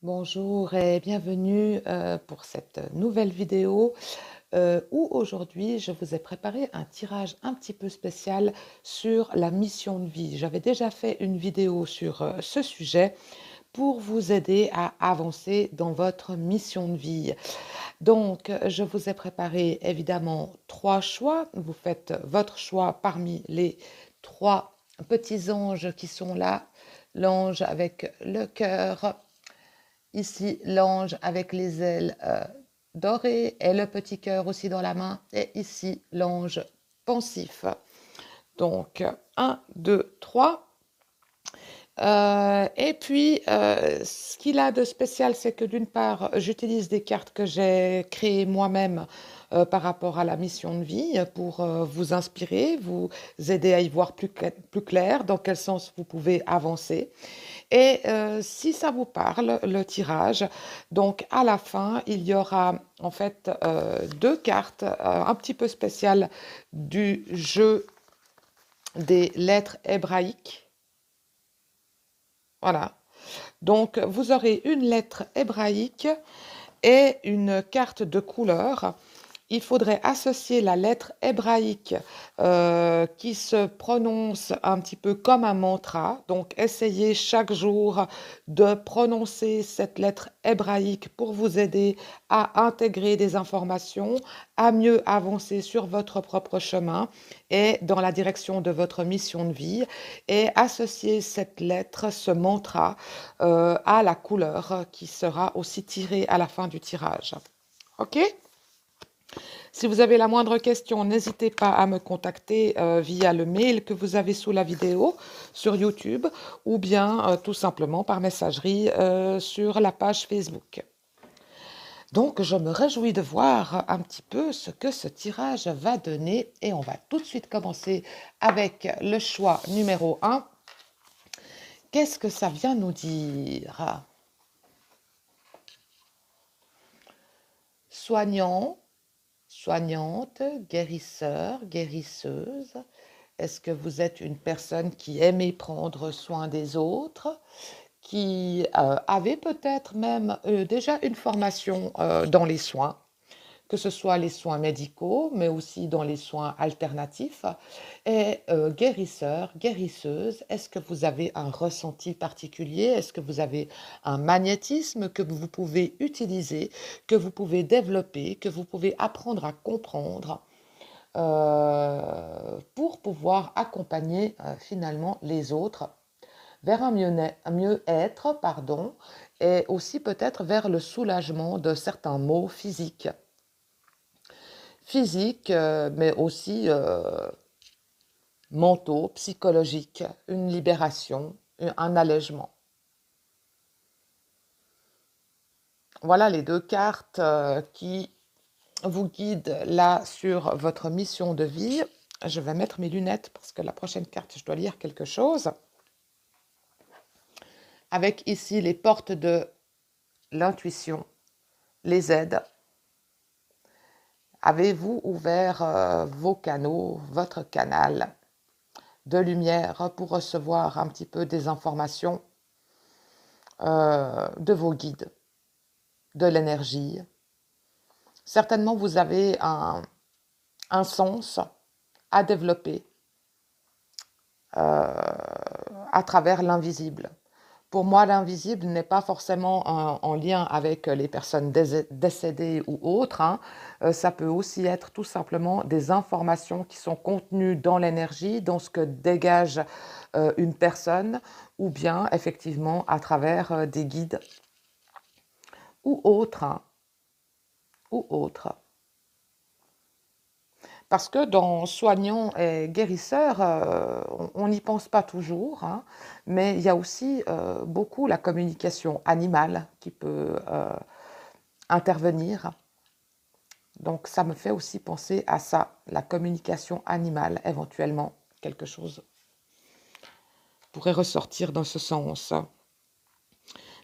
Bonjour et bienvenue pour cette nouvelle vidéo où aujourd'hui je vous ai préparé un tirage un petit peu spécial sur la mission de vie. J'avais déjà fait une vidéo sur ce sujet pour vous aider à avancer dans votre mission de vie. Donc, je vous ai préparé évidemment trois choix. Vous faites votre choix parmi les trois petits anges qui sont là. L'ange avec le cœur. Ici, l'ange avec les ailes dorées et le petit cœur aussi dans la main. Et ici, l'ange pensif. Donc, un, 2, 3. Et puis, ce qu'il a de spécial, c'est que d'une part, j'utilise des cartes que j'ai créées moi-même par rapport à la mission de vie pour vous inspirer, vous aider à y voir plus clair, dans quel sens vous pouvez avancer. Et si ça vous parle, le tirage, donc à la fin, il y aura en fait deux cartes un petit peu spéciales du jeu des lettres hébraïques. Voilà. Donc, vous aurez une lettre hébraïque et une carte de couleur. Il faudrait associer la lettre hébraïque qui se prononce un petit peu comme un mantra. Donc, essayez chaque jour de prononcer cette lettre hébraïque pour vous aider à intégrer des informations, à mieux avancer sur votre propre chemin et dans la direction de votre mission de vie. Et associer cette lettre, ce mantra, à la couleur qui sera aussi tirée à la fin du tirage. OK? Si vous avez la moindre question, n'hésitez pas à me contacter via le mail que vous avez sous la vidéo sur YouTube ou bien tout simplement par messagerie sur la page Facebook. Donc, je me réjouis de voir un petit peu ce que ce tirage va donner et on va tout de suite commencer avec le choix numéro 1. Qu'est-ce que ça vient nous dire? Soignant, soignante, guérisseur, guérisseuse. Est-ce que vous êtes une personne qui aimait prendre soin des autres, qui avait peut-être même déjà une formation dans les soins, que ce soit les soins médicaux, mais aussi dans les soins alternatifs. Et guérisseur, guérisseuse, est-ce que vous avez un ressenti particulier? Est-ce que vous avez un magnétisme que vous pouvez utiliser, que vous pouvez développer, que vous pouvez apprendre à comprendre pour pouvoir accompagner finalement les autres vers un mieux-être, pardon, et aussi peut-être vers le soulagement de certains maux physiques. Physiques, mais aussi mentaux, psychologiques, une libération, un allègement. Voilà les deux cartes qui vous guident là sur votre mission de vie. Je vais mettre mes lunettes parce que la prochaine carte, je dois lire quelque chose. Avec ici les portes de l'intuition, les aides. Avez-vous ouvert vos canaux, votre canal de lumière pour recevoir un petit peu des informations de vos guides, de l'énergie? Certainement, vous avez un sens à développer à travers l'invisible. Pour moi, l'invisible n'est pas forcément en lien avec les personnes décédées ou autres, hein. Ça peut aussi être tout simplement des informations qui sont contenues dans l'énergie, dans ce que dégage une personne, ou bien effectivement à travers des guides ou autres, hein, ou autres. Parce que dans soignant et guérisseur, on n'y pense pas toujours, hein, mais il y a aussi beaucoup la communication animale qui peut intervenir. Donc ça me fait aussi penser à ça, la communication animale, éventuellement, quelque chose pourrait ressortir dans ce sens.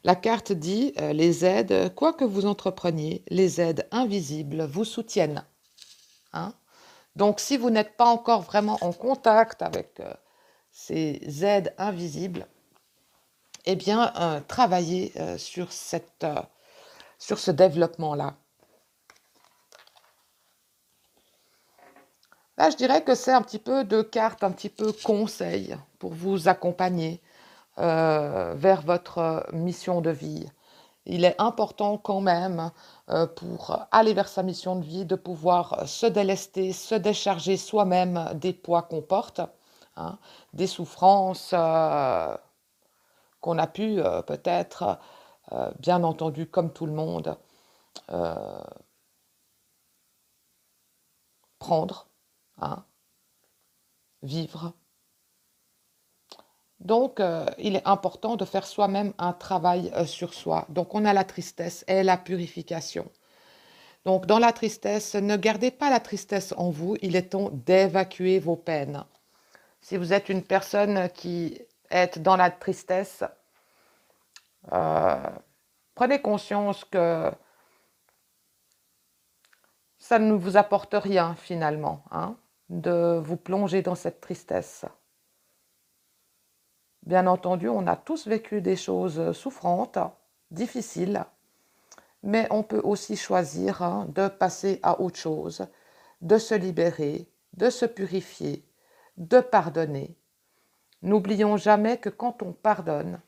La carte dit les aides, quoi que vous entrepreniez, les aides invisibles vous soutiennent. Hein. Donc, si vous n'êtes pas encore vraiment en contact avec ces aides invisibles, eh bien, travailler sur sur ce développement-là. Là, je dirais que c'est un petit peu de cartes, un petit peu conseil pour vous accompagner vers votre mission de vie. Il est important quand même pour aller vers sa mission de vie de pouvoir se délester, se décharger soi-même des poids qu'on porte, hein, des souffrances qu'on a pu peut-être, bien entendu, comme tout le monde, euh, prendre, hein, vivre. Donc, il est important de faire soi-même un travail sur soi. Donc, on a la tristesse et la purification. Donc, dans la tristesse, ne gardez pas la tristesse en vous. Il est temps d'évacuer vos peines. Si vous êtes une personne qui est dans la tristesse, euh, prenez conscience que ça ne vous apporte rien finalement, hein, de vous plonger dans cette tristesse. Bien entendu, on a tous vécu des choses souffrantes, difficiles, mais on peut aussi choisir hein, de passer à autre chose, de se libérer, de se purifier, de pardonner. N'oublions jamais que quand on pardonne,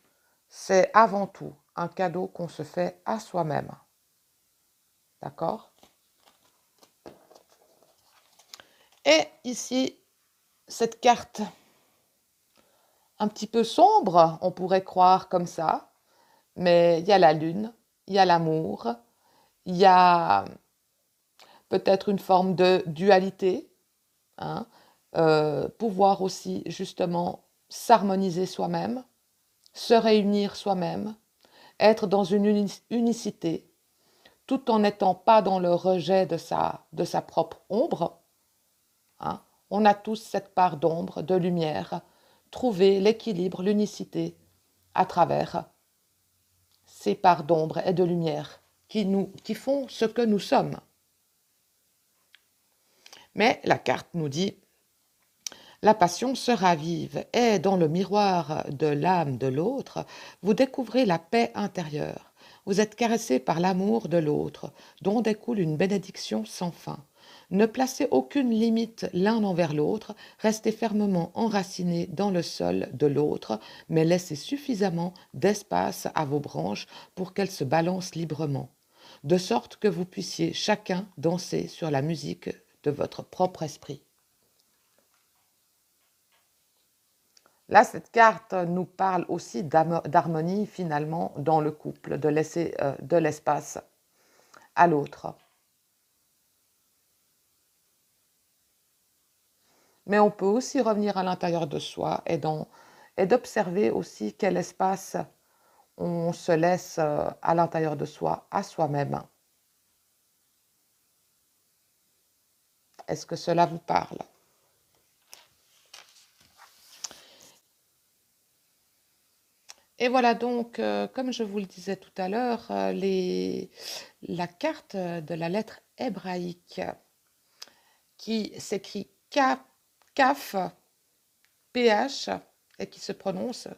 c'est avant tout un cadeau qu'on se fait à soi-même. D'accord? Et ici, cette carte un petit peu sombre, on pourrait croire comme ça, mais il y a la lune, il y a l'amour, il y a peut-être une forme de dualité, hein, pouvoir aussi justement s'harmoniser soi-même, se réunir soi-même, être dans une unicité, tout en n'étant pas dans le rejet de sa propre ombre. Hein. On a tous cette part d'ombre, de lumière, trouver l'équilibre, l'unicité à travers ces parts d'ombre et de lumière qui font ce que nous sommes. Mais la carte nous dit la passion se ravive et dans le miroir de l'âme de l'autre, vous découvrez la paix intérieure. Vous êtes caressé par l'amour de l'autre, dont découle une bénédiction sans fin. Ne placez aucune limite l'un envers l'autre, restez fermement enracinés dans le sol de l'autre, mais laissez suffisamment d'espace à vos branches pour qu'elles se balancent librement, de sorte que vous puissiez chacun danser sur la musique de votre propre esprit. Là, cette carte nous parle aussi d'harmonie finalement dans le couple, de laisser de l'espace à l'autre. Mais on peut aussi revenir à l'intérieur de soi et d'observer aussi quel espace on se laisse à l'intérieur de soi, à soi-même. Est-ce que cela vous parle? Et voilà donc, comme je vous le disais tout à l'heure, la carte de la lettre hébraïque qui s'écrit Kaf, PH, et qui se prononce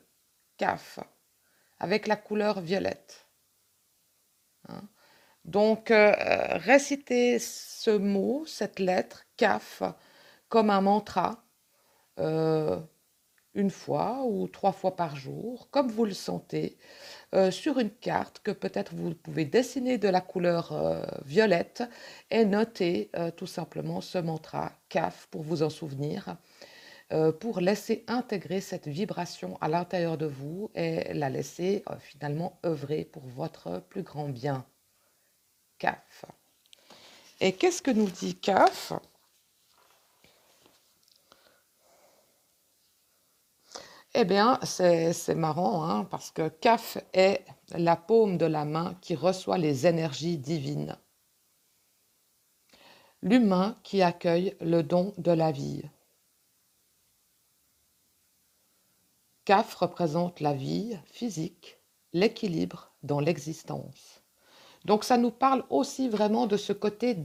CAF, avec la couleur violette. Hein. Donc, récitez ce mot, cette lettre, CAF, comme un mantra, euh, une fois ou 3 fois par jour, comme vous le sentez, sur une carte que peut-être vous pouvez dessiner de la couleur violette et noter tout simplement ce mantra CAF pour vous en souvenir, pour laisser intégrer cette vibration à l'intérieur de vous et la laisser finalement œuvrer pour votre plus grand bien. CAF. Et qu'est-ce que nous dit CAF? Eh bien, c'est marrant, hein, parce que CAF est la paume de la main qui reçoit les énergies divines. L'humain qui accueille le don de la vie. CAF représente la vie physique, l'équilibre dans l'existence. Donc ça nous parle aussi vraiment de ce côté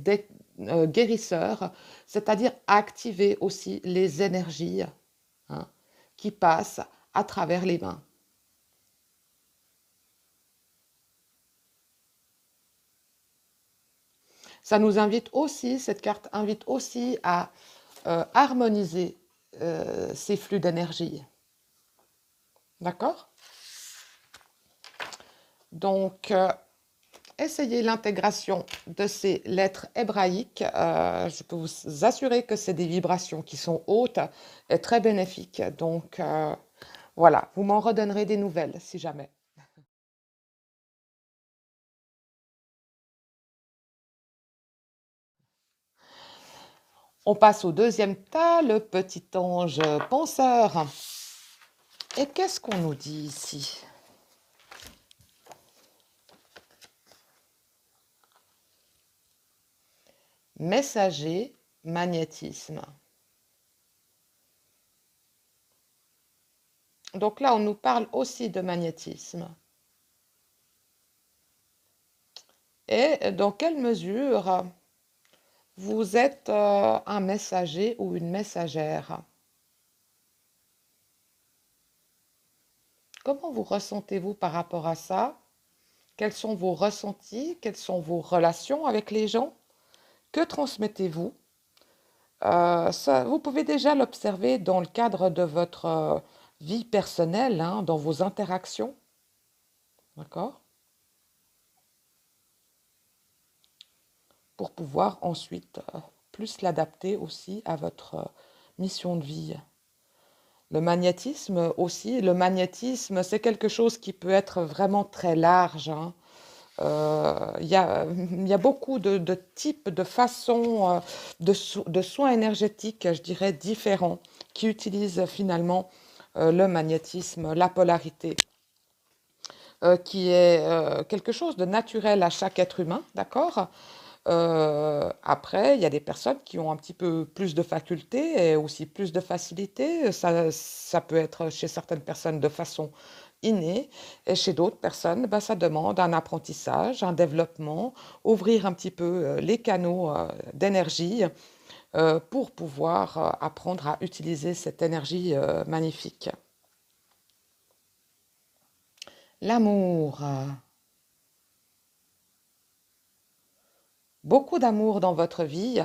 guérisseur, c'est-à-dire activer aussi les énergies hein, qui passent à travers les mains. Ça nous invite aussi, cette carte invite aussi à harmoniser ces flux d'énergie. D'accord? Donc, essayez l'intégration de ces lettres hébraïques. Je peux vous assurer que c'est des vibrations qui sont hautes et très bénéfiques. Donc, voilà, vous m'en redonnerez des nouvelles si jamais. On passe au deuxième tas, le petit ange penseur. Et qu'est-ce qu'on nous dit ici? Messager, magnétisme. Donc là, on nous parle aussi de magnétisme. Et dans quelle mesure vous êtes un messager ou une messagère? Comment vous ressentez-vous par rapport à ça? Quels sont vos ressentis? Quelles sont vos relations avec les gens? Que transmettez-vous? Vous pouvez déjà l'observer dans le cadre de votre vie personnelle, hein, dans vos interactions. D'accord? Pour pouvoir ensuite plus l'adapter aussi à votre mission de vie. Le magnétisme aussi, c'est quelque chose qui peut être vraiment très large, hein. Il y a beaucoup de types, de façons, de soins énergétiques, je dirais, différents, qui utilisent finalement le magnétisme, la polarité, qui est quelque chose de naturel à chaque être humain, d'accord? Après, il y a des personnes qui ont un petit peu plus de facultés et aussi plus de facilité. Ça peut être chez certaines personnes de façon innée et chez d'autres personnes, ben, ça demande un apprentissage, un développement, ouvrir un petit peu les canaux d'énergie pour pouvoir apprendre à utiliser cette énergie magnifique. L'amour. Beaucoup d'amour dans votre vie.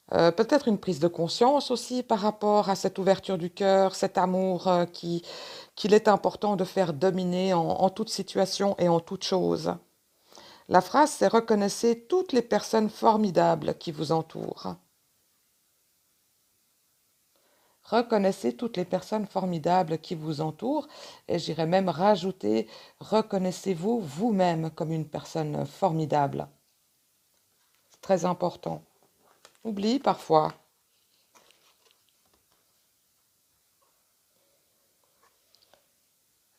Peut-être une prise de conscience aussi par rapport à cette ouverture du cœur, cet amour qu'il est important de faire dominer en toute situation et en toute chose. La phrase, c'est reconnaissez toutes les personnes formidables qui vous entourent. Reconnaissez toutes les personnes formidables qui vous entourent et j'irais même rajouter reconnaissez-vous vous-même comme une personne formidable. C'est très important. Oublie parfois.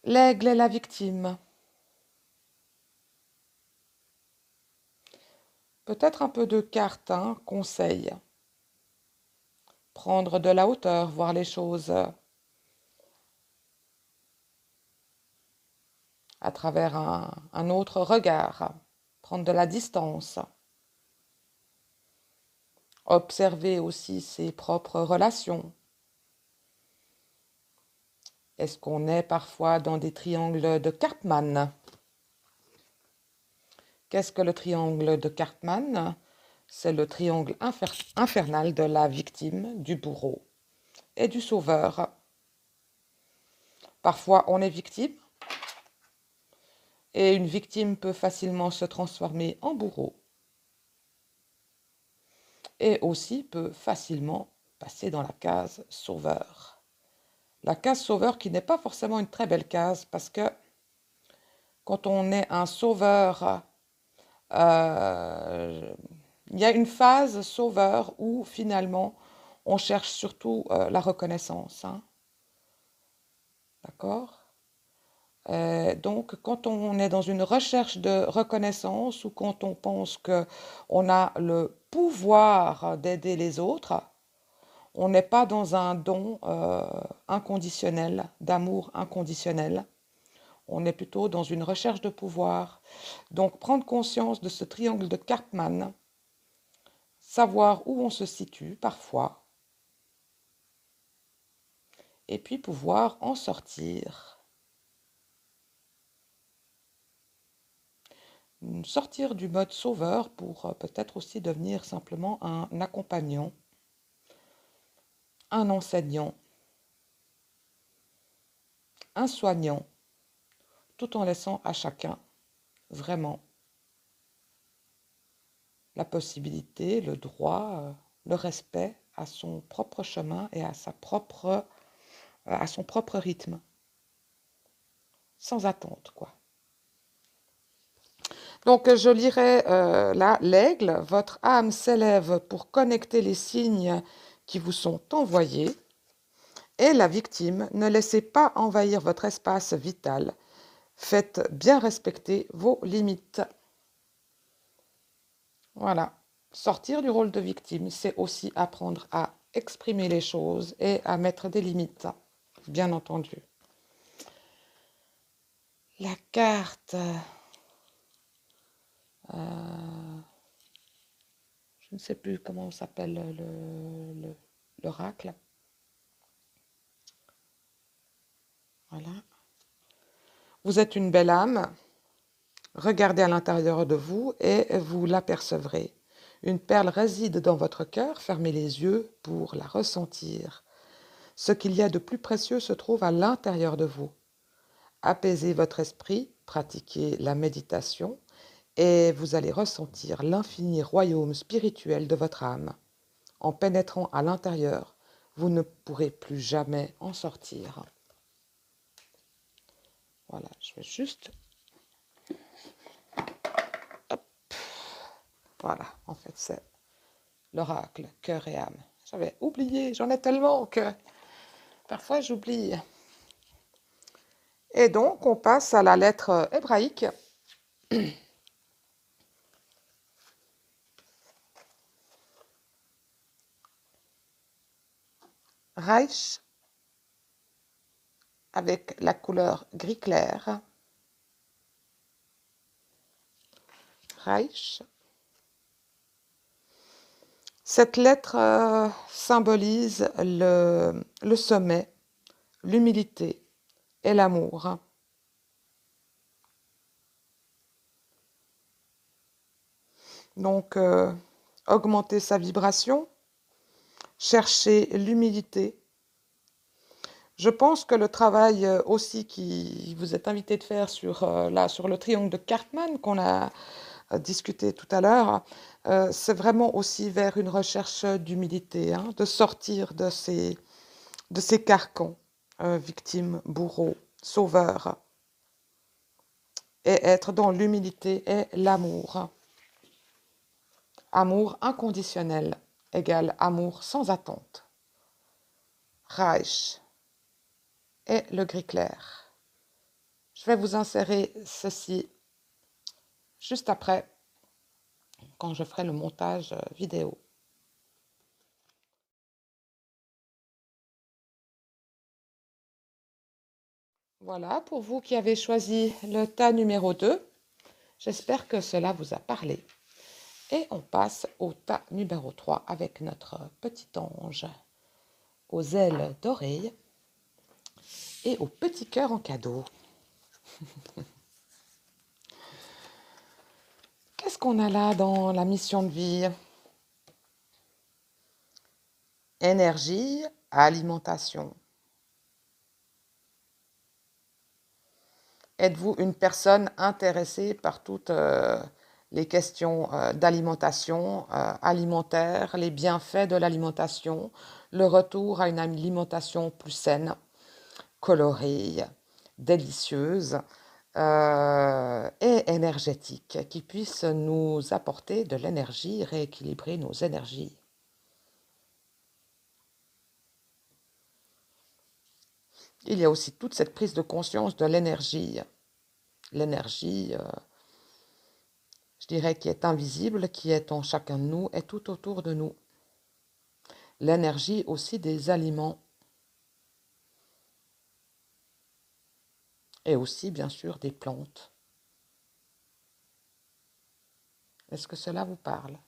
L'aigle est la victime. Peut-être un peu de cartes, hein, conseil. Prendre de la hauteur, voir les choses à travers un autre regard. Prendre de la distance. Observer aussi ses propres relations. Est-ce qu'on est parfois dans des triangles de Karpman? Qu'est-ce que le triangle de Karpman? C'est le triangle infernal de la victime, du bourreau et du sauveur. Parfois, on est victime et une victime peut facilement se transformer en bourreau et aussi peut facilement passer dans la case sauveur. La case sauveur qui n'est pas forcément une très belle case parce que quand on est un sauveur, euh, il y a une phase sauveur où finalement on cherche surtout la reconnaissance, hein. D'accord? Donc, quand on est dans une recherche de reconnaissance ou quand on pense qu'on a le pouvoir d'aider les autres, on n'est pas dans un don inconditionnel, d'amour inconditionnel. On est plutôt dans une recherche de pouvoir. Donc, prendre conscience de ce triangle de Karpman, savoir où on se situe parfois, et puis pouvoir en sortir. sortir du mode sauveur pour peut-être aussi devenir simplement un accompagnant, un enseignant, un soignant, tout en laissant à chacun vraiment la possibilité, le droit, le respect à son propre chemin et à à son propre rythme, sans attente, quoi. Donc, je lirai là l'aigle. Votre âme s'élève pour connecter les signes qui vous sont envoyés. Et la victime, ne laissez pas envahir votre espace vital. Faites bien respecter vos limites. Voilà. Sortir du rôle de victime, c'est aussi apprendre à exprimer les choses et à mettre des limites, bien entendu. La carte, je ne sais plus comment s'appelle l'oracle. Voilà. Vous êtes une belle âme. Regardez à l'intérieur de vous et vous l'apercevrez. Une perle réside dans votre cœur, fermez les yeux pour la ressentir. Ce qu'il y a de plus précieux se trouve à l'intérieur de vous. Apaisez votre esprit, pratiquez la méditation et vous allez ressentir l'infini royaume spirituel de votre âme. En pénétrant à l'intérieur, vous ne pourrez plus jamais en sortir. Voilà, je vais juste... Hop. Voilà, en fait, c'est l'oracle, cœur et âme. J'avais oublié, j'en ai tellement que parfois j'oublie. Et donc, on passe à la lettre hébraïque. Reich, avec la couleur gris clair. Reich. Cette lettre symbolise le sommet, l'humilité et l'amour. Donc, augmenter sa vibration, chercher l'humilité. Je pense que le travail aussi qui vous est invité de faire sur, sur le triangle de Cartman qu'on a discuté tout à l'heure, c'est vraiment aussi vers une recherche d'humilité, hein, de sortir de ces carcans, victimes, bourreaux, sauveurs, et être dans l'humilité et l'amour. Amour inconditionnel égale amour sans attente. Reich et le gris clair. Je vais vous insérer ceci juste après, quand je ferai le montage vidéo. Voilà, pour vous qui avez choisi le tas numéro 2, j'espère que cela vous a parlé. Et on passe au tas numéro 3 avec notre petit ange aux ailes dorées et au petit cœur en cadeau. Qu'est-ce qu'on a là dans la mission de vie? Énergie, alimentation. Êtes-vous une personne intéressée par toutes les questions d'alimentation, alimentaire, les bienfaits de l'alimentation, le retour à une alimentation plus saine, colorée, délicieuse et énergétique, qui puisse nous apporter de l'énergie, rééquilibrer nos énergies? Il y a aussi toute cette prise de conscience de l'énergie. L'énergie, je dirais, qui est invisible, qui est en chacun de nous et tout autour de nous. L'énergie aussi des aliments. Et aussi, bien sûr, des plantes. Est-ce que cela vous parle?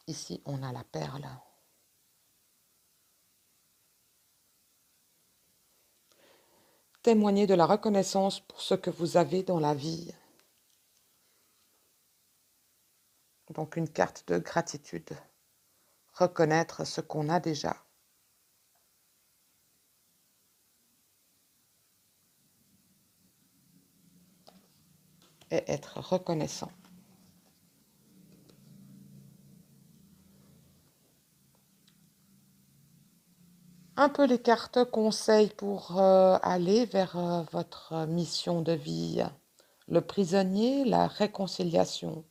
Ici, on a la perle. témoigner de la reconnaissance pour ce que vous avez dans la vie. Donc une carte de gratitude. Reconnaître ce qu'on a déjà. Et être reconnaissant. Un peu les cartes conseils pour aller vers votre mission de vie. Le prisonnier, la réconciliation.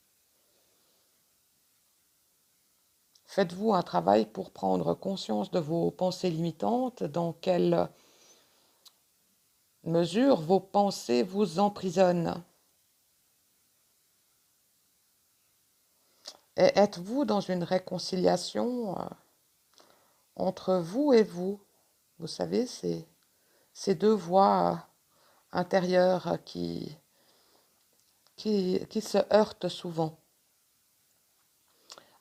Faites-vous un travail pour prendre conscience de vos pensées limitantes, dans quelle mesure vos pensées vous emprisonnent. Et êtes-vous dans une réconciliation entre vous et vous? Vous savez, c'est ces deux voix intérieures qui se heurtent souvent.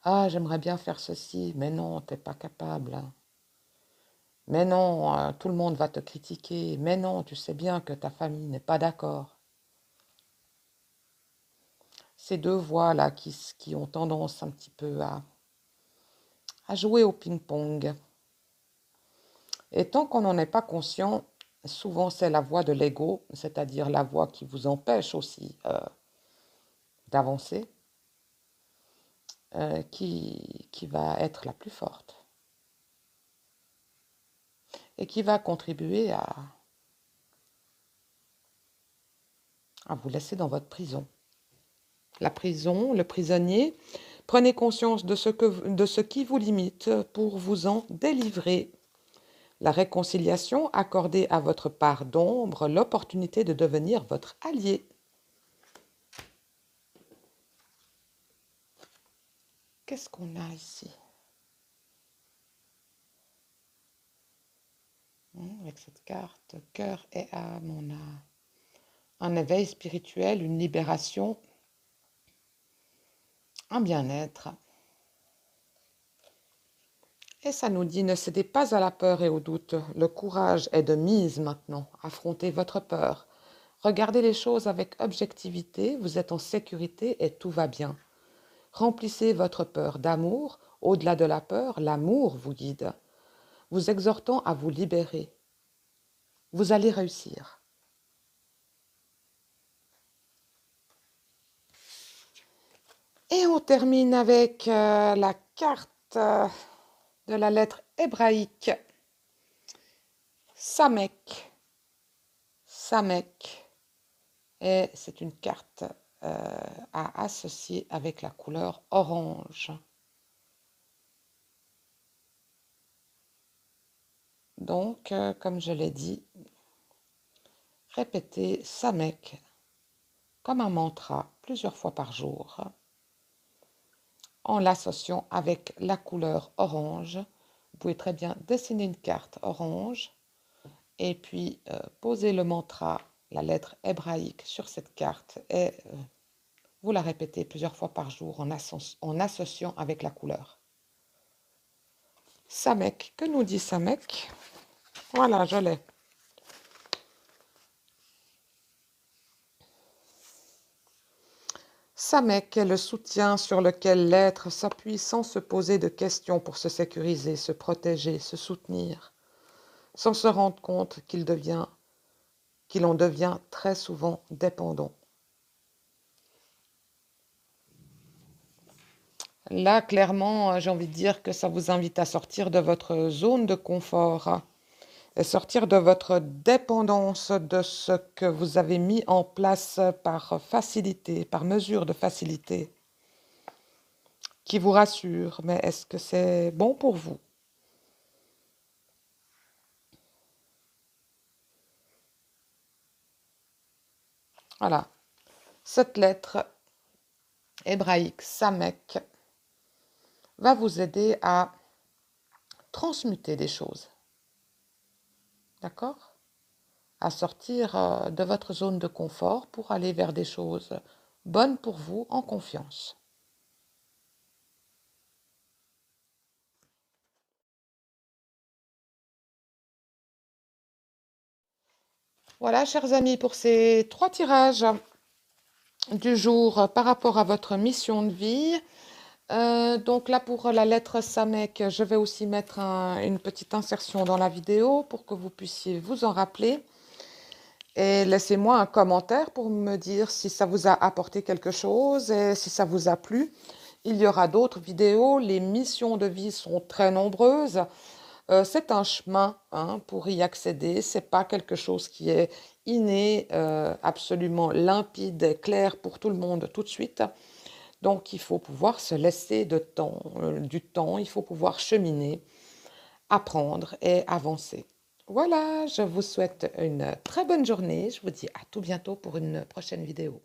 Ah, j'aimerais bien faire ceci, mais non, t'es pas capable. Mais non, tout le monde va te critiquer. Mais non, tu sais bien que ta famille n'est pas d'accord. Ces deux voix-là qui ont tendance un petit peu à jouer au ping-pong. Et tant qu'on n'en est pas conscient, souvent c'est la voix de l'ego, c'est-à-dire la voix qui vous empêche aussi d'avancer, qui va être la plus forte et qui va contribuer à vous laisser dans votre prison. La prison, le prisonnier, prenez conscience de ce qui vous limite pour vous en délivrer. La réconciliation, accordez à votre part d'ombre l'opportunité de devenir votre allié. Qu'est-ce qu'on a ici? Avec cette carte, cœur et âme, on a un éveil spirituel, une libération, un bien-être. Et ça nous dit, ne cédez pas à la peur et au doute. Le courage est de mise maintenant. Affrontez votre peur. Regardez les choses avec objectivité, vous êtes en sécurité et tout va bien. Remplissez votre peur d'amour. Au-delà de la peur, l'amour vous guide, vous exhortant à vous libérer. Vous allez réussir. Et on termine avec la carte de la lettre hébraïque. Samek. Samek. Et c'est une carte à associer avec la couleur orange. Donc, comme je l'ai dit, répétez Samek comme un mantra plusieurs fois par jour en l'associant avec la couleur orange. Vous pouvez très bien dessiner une carte orange et puis poser le mantra, la lettre hébraïque sur cette carte et vous la répétez plusieurs fois par jour en associant avec la couleur. Samek, que nous dit Samek? Voilà, je l'ai. Samek est le soutien sur lequel l'être s'appuie sans se poser de questions pour se sécuriser, se protéger, se soutenir, sans se rendre compte qu'il en devient très souvent dépendant. Là, clairement, j'ai envie de dire que ça vous invite à sortir de votre zone de confort et sortir de votre dépendance de ce que vous avez mis en place par facilité, par mesure de facilité, qui vous rassure. Mais est-ce que c'est bon pour vous? Voilà. Cette lettre hébraïque, Samek, va vous aider à transmuter des choses. D'accord? À sortir de votre zone de confort pour aller vers des choses bonnes pour vous en confiance. Voilà, chers amis, pour ces 3 tirages du jour par rapport à votre mission de vie. Donc là, pour la lettre Samek, je vais aussi mettre une petite insertion dans la vidéo pour que vous puissiez vous en rappeler. Et laissez-moi un commentaire pour me dire si ça vous a apporté quelque chose et si ça vous a plu. Il y aura d'autres vidéos. Les missions de vie sont très nombreuses. C'est un chemin hein, pour y accéder. C'est pas quelque chose qui est inné, absolument limpide et clair pour tout le monde tout de suite. Donc, il faut pouvoir se laisser du temps. Il faut pouvoir cheminer, apprendre et avancer. Voilà, je vous souhaite une très bonne journée. Je vous dis à tout bientôt pour une prochaine vidéo.